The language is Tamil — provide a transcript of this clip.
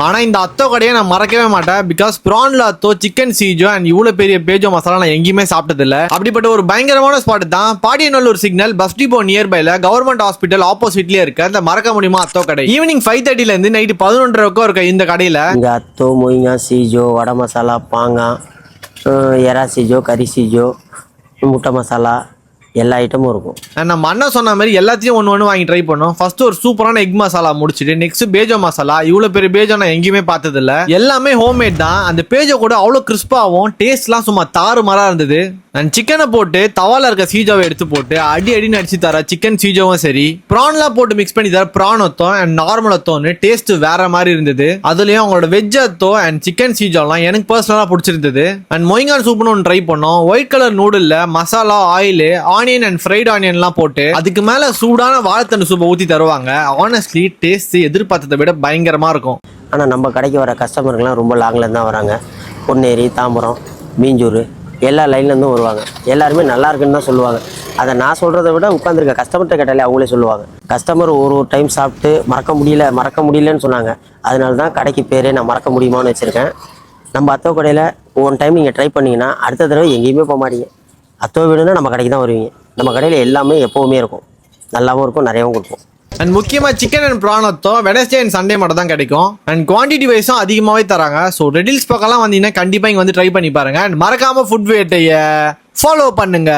ஆனா இந்த அத்தோ கடையை நான் மறக்கவே மாட்டேன். பிகாஸ் ப்ரான்ல அத்தோ, சிக்கன் சீஜோ அண்ட் இவ்வளவு பெரிய பேஜோ மசாலா நான் எங்கேயுமே சாப்பிட்டது இல்ல. அப்படிப்பட்ட ஒரு பயங்கரமான ஸ்பாட் தான் பாடியநல்லூர் சிக்னல் பஸ் டிப்போ நியர்பைல கவர்மெண்ட் ஹாஸ்பிட்டல் ஆப்போசிட்லயே இருக்க இந்த மறக்க முடியுமா அத்தோ கடை. ஈவினிங் 5:30ல இருந்து நைட் 11:30 வரைக்கும் இருக்க இந்த கடையில இங்க அத்தோ, மொய்ங்கா, சீஜோ, வடை மசாலா, பாங்கா, எறா சீஜோ, கறி சீஜோ, முட்டை மசாலா எல்லா ஐட்டமும் இருக்கும். நம்ம அண்ணன் சொன்ன மாதிரி எல்லாத்தையும் ஒன்று வாங்கி ட்ரை பண்ணோம். ஃபர்ஸ்ட் ஒரு சூப்பரான எக் மசாலா முடிச்சுட்டு நெக்ஸ்ட் பேஜோ மசாலா. இவ்வளவு பெரிய பேஜோ நான் எங்கேயுமே பார்த்தது இல்ல. எல்லாமே ஹோம்மேட் தான். அந்த பேஜோ கூட அவ்வளோ கிறிஸ்பாவும் டேஸ்ட்லாம் சும்மா தாறுமாறா இருந்தது. அண்ட் சிக்கனை போட்டு தவால இருக்க சீஜோவை எடுத்து போட்டு அடின்னு அடிச்சு தர சிக்கன் சீஜோவும் சரி, ப்ரான்லாம் போட்டு மிக்ஸ் பண்ணி தர ப்ரான் அத்தம் அண்ட் நார்மல் அத்தோன்னு டேஸ்ட் வேற மாதிரி இருந்தது. அதுலயும் அவங்களோட வெஜ் அத்தோ அண்ட் சிக்கன் சீஜோலாம் எனக்கு பர்சனலா பிடிச்சிருந்தது. அண்ட் மொய்ங்கான் சூப்னு ஒன்று ட்ரை பண்ணோம். ஒயிட் கலர் நூடுல்ல masala, oil, onion and fried ஆனியன்லாம் போட்டு அதுக்கு மேல சூடான வாழைத்தண்டு சூப்பை ஊற்றி தருவாங்க. ஆனஸ்ட்லி டேஸ்ட் எதிர்பார்த்ததை விட பயங்கரமா இருக்கும். ஆனால் நம்ம கடைக்கு வர கஸ்டமருங்கெலாம் ரொம்ப லாங்கிலேருந்து தான் வராங்க. பொன்னேரி, தாம்பரம், மீஞ்சூர் எல்லா லைன்லேருந்தும் வருவாங்க. எல்லாருமே நல்லா இருக்குன்னு தான் சொல்லுவாங்க. அதை நான் சொல்கிறத விட உட்காந்துருக்க கஸ்டமர்கிட்ட கேட்டாலே அவங்களே சொல்லுவாங்க. கஸ்டமர் ஒரு டைம் சாப்பிட்டு மறக்க முடியலன்னு சொன்னாங்க. அதனால தான் கடைக்கு பேரே நான் மறக்க முடியுமான்னு வச்சுருக்கேன். நம்ம அத்தோ கடையில் ஒன் டைம் நீங்கள் ட்ரை பண்ணிங்கன்னா அடுத்த தடவை எங்கேயுமே போக மாட்டீங்க. அத்தோ வீடுன்னா நம்ம கடைக்கு தான் வருவீங்க. நம்ம கடையில் எல்லாமே எப்போவுமே இருக்கும். நல்லாவும் இருக்கும், நிறையவும் கொடுப்போம். அண்ட் முக்கியமா சிக்கன் அண்ட் ப்ரான் அத்தோ வெனஸ்டே அண்ட் சண்டே மட்டும் தான் கிடைக்கும். அண்ட் குவான்டிட்டி வைஸும் அதிகமாகவே தராங்க. ஸோ ரெடில்ஸ் பக்கம்லாம் வந்தீங்கன்னா கண்டிப்பாக இங்கே வந்து ட்ரை பண்ணி பாருங்க. அண்ட் மறக்காம ஃபுட் வேட்டையை ஃபாலோ பண்ணுங்க.